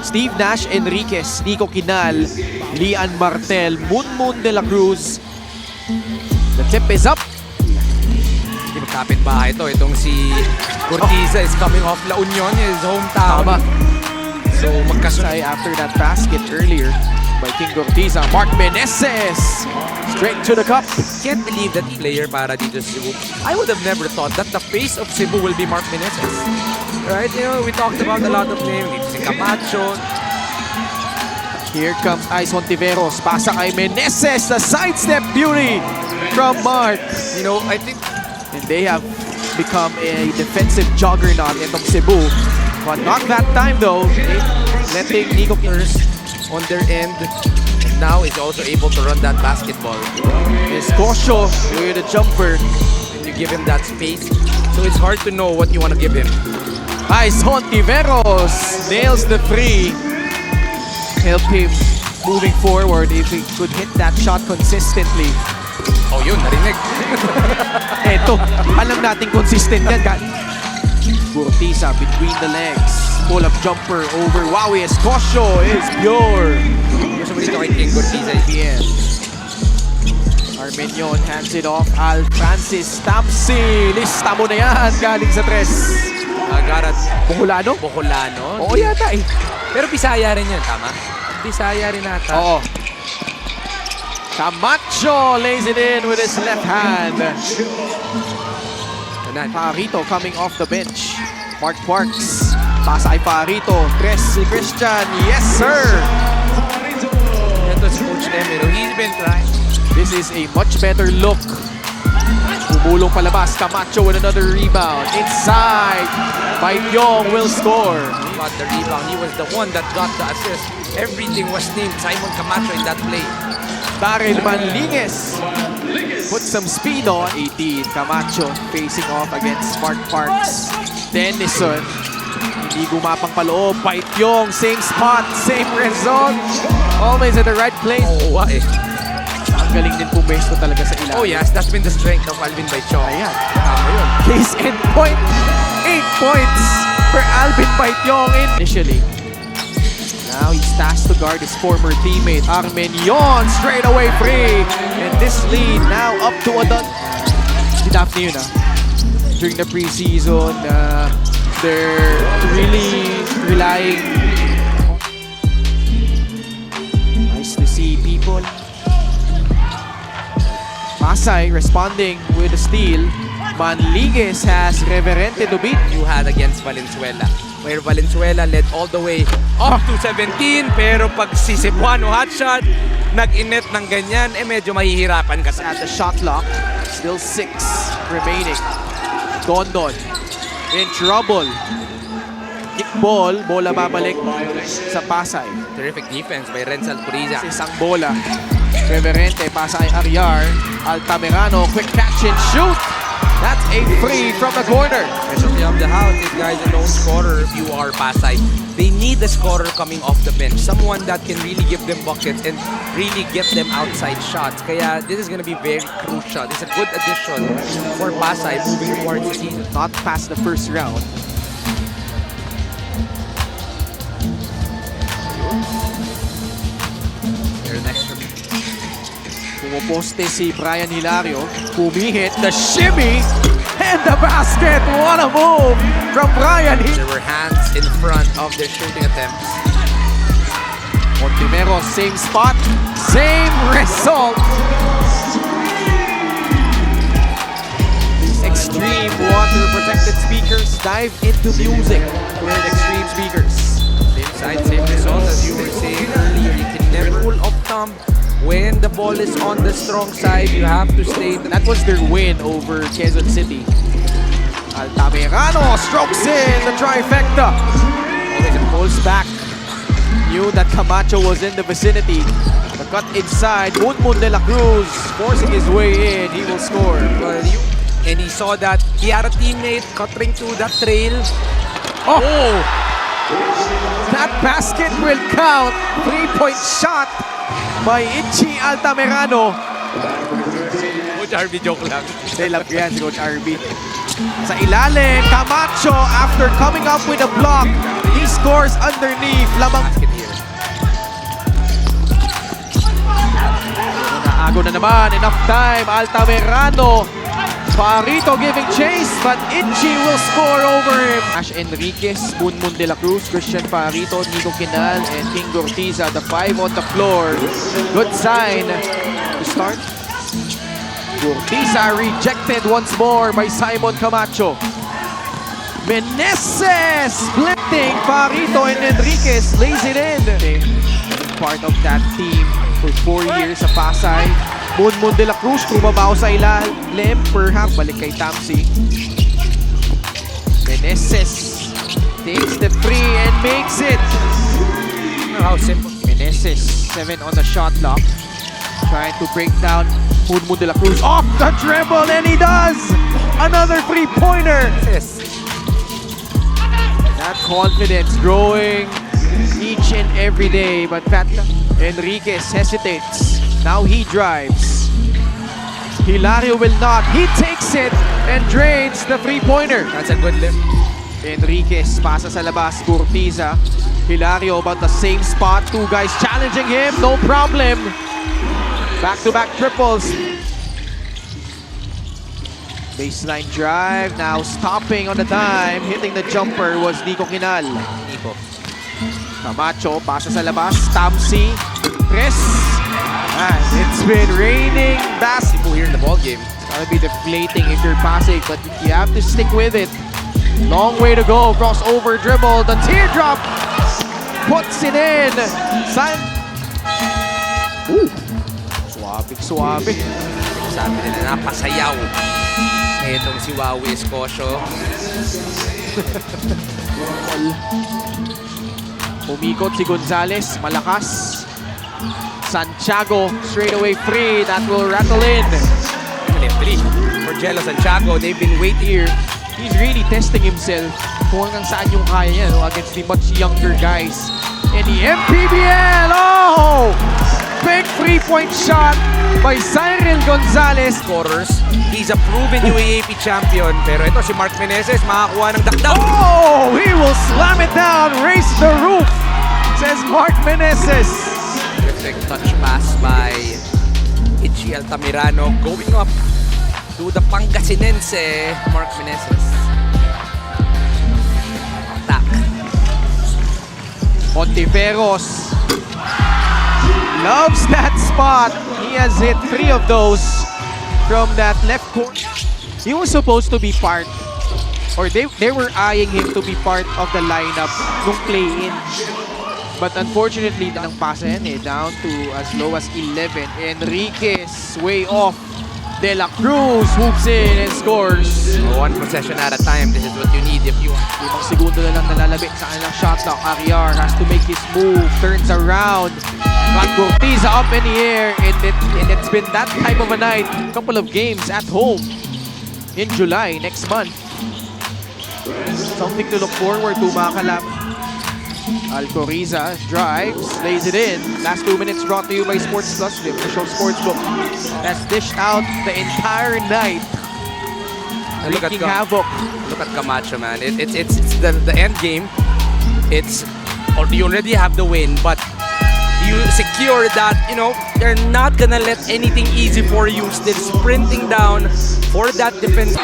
Steve Nash Enriquez, Nico Quinal, Lian Martel, Moon de la Cruz. The tip is up. Hindi magkapit bahay ito. Itong si Cortiza is coming off La Union, his hometown. Tama. So magkasunod. After that basket earlier by King Cortiza, Mark Meneses straight to the cup. Can't believe that player para dito sa Cebu. I would have never thought that the face of Cebu will be Mark Meneses. Right? You know, we talked about a lot of names. Dito si Camacho. Here comes Ice Hontiveros. Pasa kay Meneses. The sidestep beauty from Mark. You know, I think And they have become a defensive juggernaut itong Cebu. But not that time though. Letting Nico first on their end. And now is also able to run that basketball. Escocio with a jumper. And you give him that space. So it's hard to know what you want to give him. Ice Hontiveros nails the three. Help him moving forward if he could hit that shot consistently. Oh, yun, narinig. Eto, alam natin consistent yan. Cortiza between the legs. Pull-up jumper over Wowie. Escocio is pure. Gusto mo dito kay King Cortiza. Yeah. Armenion hands it off. Al Francis Tampsi. Lista mo na yan galing sa tres. Agarat. Bukulano? Bocolano. Oo yata eh. Pero Bisaya rin yan, tama? Bisaya rin ata. Oo. Camacho lays it in with his left hand. Parito coming off the bench. Mark Parks. Pasa ay Parito. Tres si Christian. Yes, sir! Ito si Coach Demiro. He's been trying. This is a much better look. Bumulong palabas. Camacho with another rebound. Inside. Baityong will score. He got the rebound. He was the one that got the assist. Everything was named Simon Camacho in that play. Daryl Manlinges put some speed on. 18. Camacho facing off against Mark Parks. Dennison. Hindi gumapang paloob. Baityong. Same spot. Same result. Always at the right place. Oo, eh. Ang galing din pumesto talaga sa ilalim. Oh yes, that's been the strength of Alvin Baityong. Ayan. Tama yun. Case in point. 8 points for Alvin Baityong initially. Now he's tasked to guard his former teammate Armenion. Straight away free. And this lead now up to a dot. Si Daphne yun during the preseason, they're really relying. Nice to see people. Pasay responding with a steal. Manligues has Reverente to beat. You had against Valenzuela, where Valenzuela led all the way up to 17, pero pag si Cebuano hotshot, nag-init ng ganyan, medyo mahihirapan ka At the shot clock, still 6 remaining. Dondon in trouble. Kick ball, bola babalik sa Pasay. Terrific defense by Renzel Puriza. Isang bola. Reverente, pasa kay Ariar. Altamirano, quick catch and shoot. That's a free from the corner. Especially of the house, this guy's a lone scorer if you are Pasay. They need a scorer coming off the bench. Someone that can really give them buckets and really get them outside shots. Kaya this is gonna be very crucial. It's a good addition for Pasay moving towards the season. Not past the first round. Their next one. Pumuposte si Brian Hilario. Pumihit the shimmy and the basket. What a move from Brian. There were hands in front of their shooting attempts. Montiveros, same spot, same result. These extreme water protected speakers dive into music with extreme speakers. Same side, same result as you were saying earlier. You can never rule of thumb. When the ball is on the strong side, you have to stay. That was their win over Quezon City. Altamirano strokes in the trifecta. Pulls back. Knew that Camacho was in the vicinity. The cut inside. Moon de la Cruz forcing his way in. He will score. And he saw that he had a teammate cutting to that trail. Oh! That basket will count. 3-point shot by Ichi Altamirano. Coach RB, joke lang. They love yan si Coach RB. Sa ilalim, Camacho, after coming up with a block, he scores underneath. Lamang Basket here. naago na naman, enough time. Altamirano, Farito giving chase, but Inchi will score over him. Ash Enriquez, Munmun de la Cruz, Christian Farito, Nico Quinal, and King Gortiza, the 5 on the floor. Good sign to start. Gortiza rejected once more by Simon Camacho. Meneses splitting Farito and Enriquez lays it in. Part of that team for 4 years sa Pasay. Munmun de la Cruz, kumabaw sa ilalim, perhaps balik kay Tamsi. Meneses takes the free and makes it. How simple. Meneses, 7 on the shot clock. Trying to break down Munmun de la Cruz. Off the dribble, and he does! Another three-pointer! Yes. That confidence growing each and every day, but Enriquez hesitates. Now he drives. Hilario will not. He takes it and drains the three-pointer. That's a good lift. Enriquez pasa sa labas. Gortiza. Hilario about the same spot. Two guys challenging him. No problem. Back-to-back triples. Baseline drive. Now stopping on the dime. Hitting the jumper was Nico Quinal. Nico. Camacho pasa sa labas. Tamsi. Press. And it's been raining basketball Here in the ball game. It's gotta be deflating if you're passing, but you have to stick with it. Long way to go. Crossover dribble. The teardrop puts it in. Ooh. Suabe. Sabi nila, napasayaw. Itong si Wawi Escosio. Umikot si Gonzales. Malakas. Santiago, straight away free. That will rattle in. Three. For Jello Santiago, they've been waiting here. He's really testing himself kung hanggang saan yung kaya niya, no, against the much younger guys. And the MPBL, oh! Big three-point shot by Cyril Gonzales. Scorers. He's a proven UAAP champion. Pero ito si Mark Meneses, makakuha ng dakdak. Oh! He will slam it down, raise the roof, says Mark Meneses. Perfect touch pass by Ichi Altamirano going up to the Pangasinense, Mark Meneses. Attack. Montiveros loves that spot. He has hit 3 of those from that left corner. He was supposed to be part, or they were eyeing him to be part of the lineup nung play-in. But unfortunately, ng pasa yan down to as low as 11. Enriquez way off. De La Cruz swoops in and scores. One possession at a time. This is what you need if you want. 5 segundo na lang nalalabit sa kanilang shot clock. Ariar has to make his move. Turns around. Got Gortiza up in the air. And it's been that type of a night. Couple of games at home in July next month. Something to look forward to, mga kalap. Alcoriza drives, lays it in. Last 2 minutes brought to you by Sports Plus, the official sportsbook that's dished out the entire night. And look at Wreaking havoc. Look at Camacho, man. It's the end game. Or you already have the win, but you secure that, they're not gonna let anything easy for you. Still sprinting down for that defense.